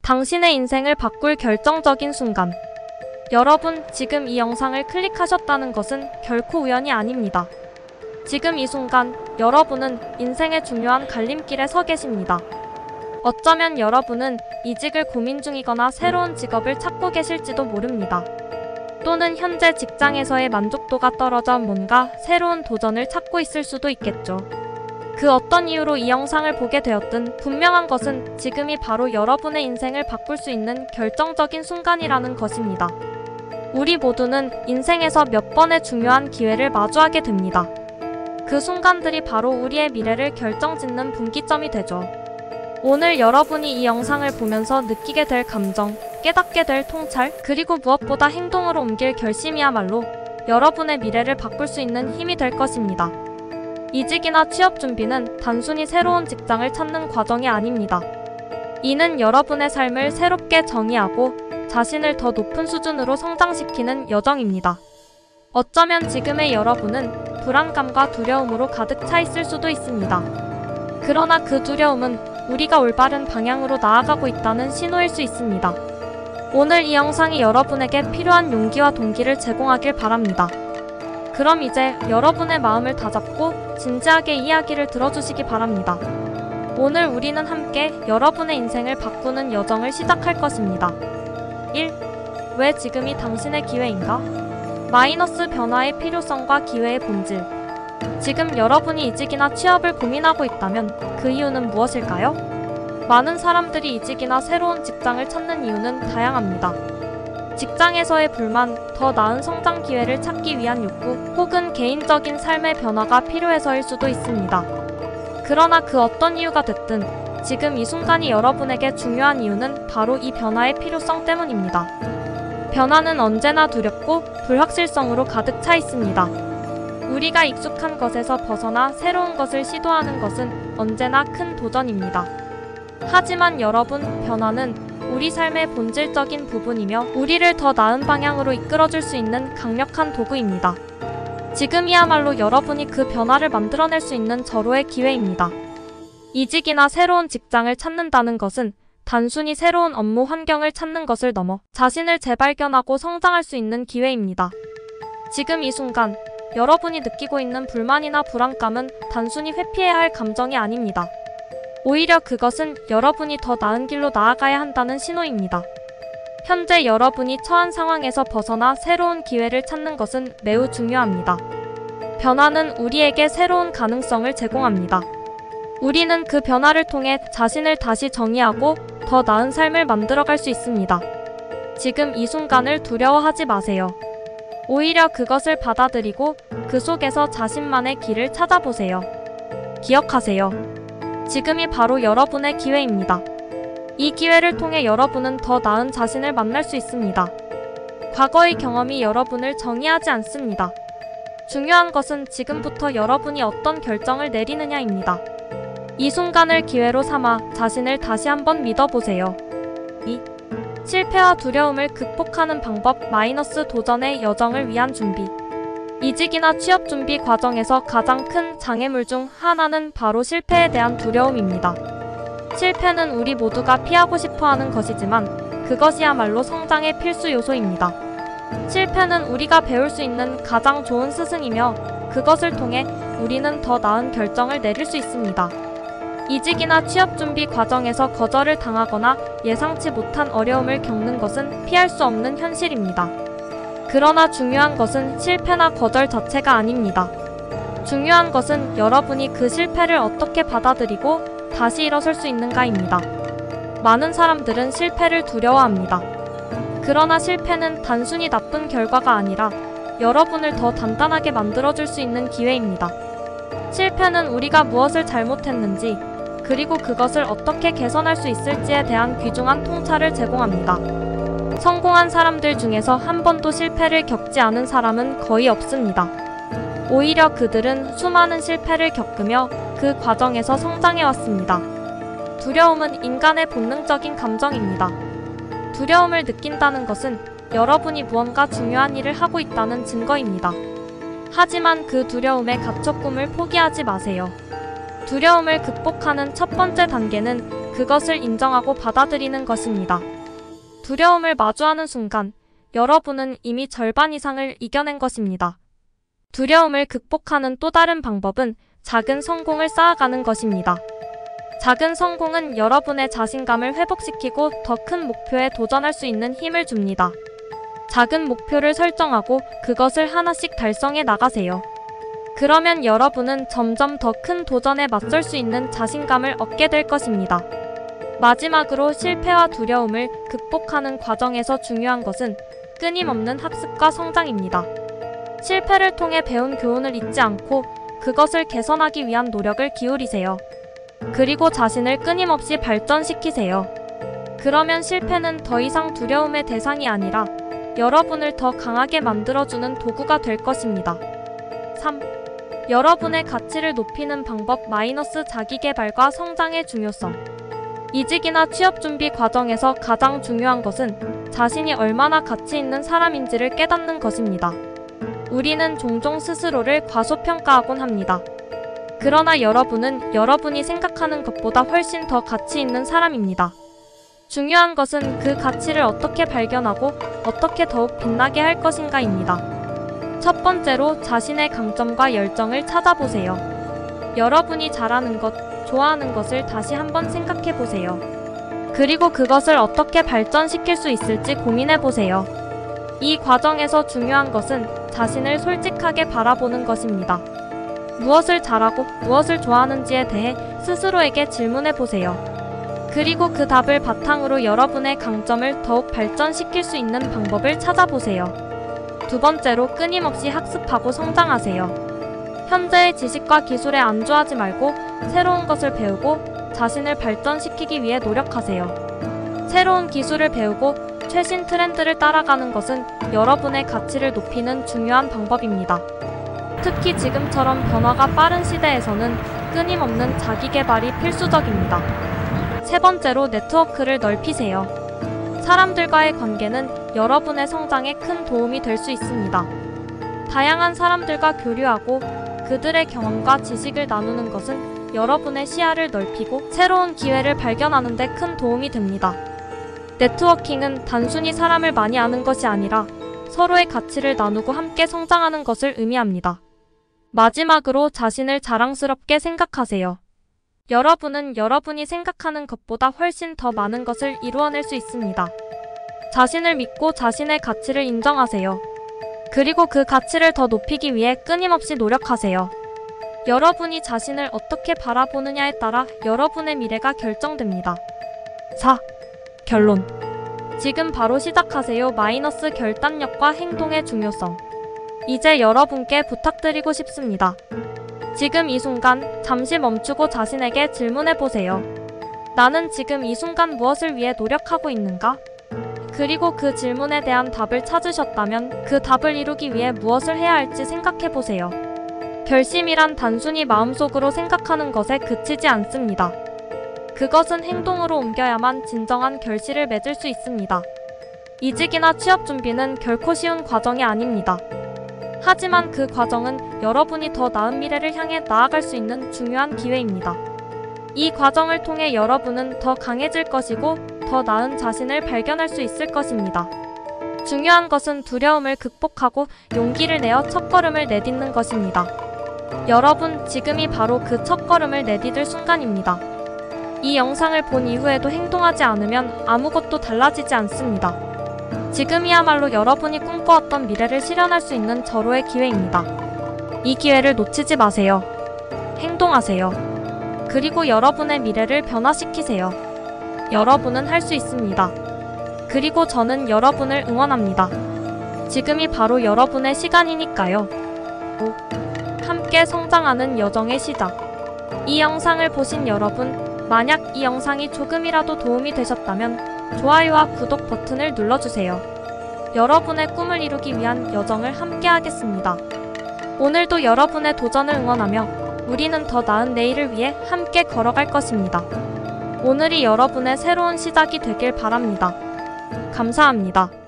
당신의 인생을 바꿀 결정적인 순간. 여러분, 지금 이 영상을 클릭하셨다는 것은 결코 우연이 아닙니다. 지금 이 순간, 여러분은 인생의 중요한 갈림길에 서 계십니다. 어쩌면 여러분은 이직을 고민 중이거나 새로운 직업을 찾고 계실지도 모릅니다. 또는 현재 직장에서의 만족도가 떨어져 뭔가 새로운 도전을 찾고 있을 수도 있겠죠. 그 어떤 이유로 이 영상을 보게 되었든 분명한 것은 지금이 바로 여러분의 인생을 바꿀 수 있는 결정적인 순간이라는 것입니다. 우리 모두는 인생에서 몇 번의 중요한 기회를 마주하게 됩니다. 그 순간들이 바로 우리의 미래를 결정짓는 분기점이 되죠. 오늘 여러분이 이 영상을 보면서 느끼게 될 감정, 깨닫게 될 통찰, 그리고 무엇보다 행동으로 옮길 결심이야말로 여러분의 미래를 바꿀 수 있는 힘이 될 것입니다. 이직이나 취업 준비는 단순히 새로운 직장을 찾는 과정이 아닙니다. 이는 여러분의 삶을 새롭게 정의하고 자신을 더 높은 수준으로 성장시키는 여정입니다. 어쩌면 지금의 여러분은 불안감과 두려움으로 가득 차 있을 수도 있습니다. 그러나 그 두려움은 우리가 올바른 방향으로 나아가고 있다는 신호일 수 있습니다. 오늘 이 영상이 여러분에게 필요한 용기와 동기를 제공하길 바랍니다. 그럼 이제 여러분의 마음을 다잡고 진지하게 이야기를 들어주시기 바랍니다. 오늘 우리는 함께 여러분의 인생을 바꾸는 여정을 시작할 것입니다. 1. 왜 지금이 당신의 기회인가? 마이너스 변화의 필요성과 기회의 본질. 지금 여러분이 이직이나 취업을 고민하고 있다면 그 이유는 무엇일까요? 많은 사람들이 이직이나 새로운 직장을 찾는 이유는 다양합니다. 직장에서의 불만, 더 나은 성장 기회를 찾기 위한 욕구, 혹은 개인적인 삶의 변화가 필요해서일 수도 있습니다. 그러나 그 어떤 이유가 됐든 지금 이 순간이 여러분에게 중요한 이유는 바로 이 변화의 필요성 때문입니다. 변화는 언제나 두렵고 불확실성으로 가득 차 있습니다. 우리가 익숙한 것에서 벗어나 새로운 것을 시도하는 것은 언제나 큰 도전입니다. 하지만 여러분, 변화는 우리 삶의 본질적인 부분이며 우리를 더 나은 방향으로 이끌어줄 수 있는 강력한 도구입니다. 지금이야말로 여러분이 그 변화를 만들어낼 수 있는 절호의 기회입니다. 이직이나 새로운 직장을 찾는다는 것은 단순히 새로운 업무 환경을 찾는 것을 넘어 자신을 재발견하고 성장할 수 있는 기회입니다. 지금 이 순간, 여러분이 느끼고 있는 불만이나 불안감은 단순히 회피해야 할 감정이 아닙니다. 오히려 그것은 여러분이 더 나은 길로 나아가야 한다는 신호입니다. 현재 여러분이 처한 상황에서 벗어나 새로운 기회를 찾는 것은 매우 중요합니다. 변화는 우리에게 새로운 가능성을 제공합니다. 우리는 그 변화를 통해 자신을 다시 정의하고 더 나은 삶을 만들어갈 수 있습니다. 지금 이 순간을 두려워하지 마세요. 오히려 그것을 받아들이고 그 속에서 자신만의 길을 찾아보세요. 기억하세요. 지금이 바로 여러분의 기회입니다. 이 기회를 통해 여러분은 더 나은 자신을 만날 수 있습니다. 과거의 경험이 여러분을 정의하지 않습니다. 중요한 것은 지금부터 여러분이 어떤 결정을 내리느냐입니다. 이 순간을 기회로 삼아 자신을 다시 한번 믿어보세요. 2. 실패와 두려움을 극복하는 방법 마이너스 도전의 여정을 위한 준비. 이직이나 취업 준비 과정에서 가장 큰 장애물 중 하나는 바로 실패에 대한 두려움입니다. 실패는 우리 모두가 피하고 싶어하는 것이지만 그것이야말로 성장의 필수 요소입니다. 실패는 우리가 배울 수 있는 가장 좋은 스승이며 그것을 통해 우리는 더 나은 결정을 내릴 수 있습니다. 이직이나 취업 준비 과정에서 거절을 당하거나 예상치 못한 어려움을 겪는 것은 피할 수 없는 현실입니다. 그러나 중요한 것은 실패나 거절 자체가 아닙니다. 중요한 것은 여러분이 그 실패를 어떻게 받아들이고 다시 일어설 수 있는가입니다. 많은 사람들은 실패를 두려워합니다. 그러나 실패는 단순히 나쁜 결과가 아니라 여러분을 더 단단하게 만들어줄 수 있는 기회입니다. 실패는 우리가 무엇을 잘못했는지, 그리고 그것을 어떻게 개선할 수 있을지에 대한 귀중한 통찰을 제공합니다. 성공한 사람들 중에서 한 번도 실패를 겪지 않은 사람은 거의 없습니다. 오히려 그들은 수많은 실패를 겪으며 그 과정에서 성장해왔습니다. 두려움은 인간의 본능적인 감정입니다. 두려움을 느낀다는 것은 여러분이 무언가 중요한 일을 하고 있다는 증거입니다. 하지만 그 두려움에 갇혀 꿈을 포기하지 마세요. 두려움을 극복하는 첫 번째 단계는 그것을 인정하고 받아들이는 것입니다. 두려움을 마주하는 순간 여러분은 이미 절반 이상을 이겨낸 것입니다. 두려움을 극복하는 또 다른 방법은 작은 성공을 쌓아가는 것입니다. 작은 성공은 여러분의 자신감을 회복시키고 더 큰 목표에 도전할 수 있는 힘을 줍니다. 작은 목표를 설정하고 그것을 하나씩 달성해 나가세요. 그러면 여러분은 점점 더 큰 도전에 맞설 수 있는 자신감을 얻게 될 것입니다. 마지막으로 실패와 두려움을 극복하는 과정에서 중요한 것은 끊임없는 학습과 성장입니다. 실패를 통해 배운 교훈을 잊지 않고 그것을 개선하기 위한 노력을 기울이세요. 그리고 자신을 끊임없이 발전시키세요. 그러면 실패는 더 이상 두려움의 대상이 아니라 여러분을 더 강하게 만들어주는 도구가 될 것입니다. 3. 여러분의 가치를 높이는 방법 자기개발과 성장의 중요성. 이직이나 취업 준비 과정에서 가장 중요한 것은 자신이 얼마나 가치 있는 사람인지를 깨닫는 것입니다. 우리는 종종 스스로를 과소평가하곤 합니다. 그러나 여러분은 여러분이 생각하는 것보다 훨씬 더 가치 있는 사람입니다. 중요한 것은 그 가치를 어떻게 발견하고 어떻게 더욱 빛나게 할 것인가입니다. 첫 번째로 자신의 강점과 열정을 찾아보세요. 여러분이 잘하는 것, 좋아하는 것을 다시 한번 생각해 보세요. 그리고 그것을 어떻게 발전시킬 수 있을지 고민해 보세요. 이 과정에서 중요한 것은 자신을 솔직하게 바라보는 것입니다. 무엇을 잘하고 무엇을 좋아하는지에 대해 스스로에게 질문해 보세요. 그리고 그 답을 바탕으로 여러분의 강점을 더욱 발전시킬 수 있는 방법을 찾아보세요. 두 번째로 끊임없이 학습하고 성장하세요. 현재의 지식과 기술에 안주하지 말고 새로운 것을 배우고 자신을 발전시키기 위해 노력하세요. 새로운 기술을 배우고 최신 트렌드를 따라가는 것은 여러분의 가치를 높이는 중요한 방법입니다. 특히 지금처럼 변화가 빠른 시대에서는 끊임없는 자기개발이 필수적입니다. 세 번째로 네트워크를 넓히세요. 사람들과의 관계는 여러분의 성장에 큰 도움이 될 수 있습니다. 다양한 사람들과 교류하고 그들의 경험과 지식을 나누는 것은 여러분의 시야를 넓히고 새로운 기회를 발견하는 데 큰 도움이 됩니다. 네트워킹은 단순히 사람을 많이 아는 것이 아니라 서로의 가치를 나누고 함께 성장하는 것을 의미합니다. 마지막으로 자신을 자랑스럽게 생각하세요. 여러분은 여러분이 생각하는 것보다 훨씬 더 많은 것을 이루어낼 수 있습니다. 자신을 믿고 자신의 가치를 인정하세요. 그리고 그 가치를 더 높이기 위해 끊임없이 노력하세요. 여러분이 자신을 어떻게 바라보느냐에 따라 여러분의 미래가 결정됩니다. 4. 결론. 지금 바로 시작하세요. 결단력과 행동의 중요성. 이제 여러분께 부탁드리고 싶습니다. 지금 이 순간 잠시 멈추고 자신에게 질문해보세요. 나는 지금 이 순간 무엇을 위해 노력하고 있는가? 그리고 그 질문에 대한 답을 찾으셨다면 그 답을 이루기 위해 무엇을 해야 할지 생각해보세요. 결심이란 단순히 마음속으로 생각하는 것에 그치지 않습니다. 그것은 행동으로 옮겨야만 진정한 결실을 맺을 수 있습니다. 이직이나 취업 준비는 결코 쉬운 과정이 아닙니다. 하지만 그 과정은 여러분이 더 나은 미래를 향해 나아갈 수 있는 중요한 기회입니다. 이 과정을 통해 여러분은 더 강해질 것이고 더 나은 자신을 발견할 수 있을 것입니다. 중요한 것은 두려움을 극복하고 용기를 내어 첫걸음을 내딛는 것입니다. 여러분, 지금이 바로 그 첫걸음을 내디딜 순간입니다. 이 영상을 본 이후에도 행동하지 않으면 아무것도 달라지지 않습니다. 지금이야말로 여러분이 꿈꿔왔던 미래를 실현할 수 있는 절호의 기회입니다. 이 기회를 놓치지 마세요. 행동하세요. 그리고 여러분의 미래를 변화시키세요. 여러분은 할 수 있습니다. 그리고 저는 여러분을 응원합니다. 지금이 바로 여러분의 시간이니까요. 5. 함께 성장하는 여정의 시작. 이 영상을 보신 여러분, 만약 이 영상이 조금이라도 도움이 되셨다면 좋아요와 구독 버튼을 눌러주세요. 여러분의 꿈을 이루기 위한 여정을 함께 하겠습니다. 오늘도 여러분의 도전을 응원하며 우리는 더 나은 내일을 위해 함께 걸어갈 것입니다. 오늘이 여러분의 새로운 시작이 되길 바랍니다. 감사합니다.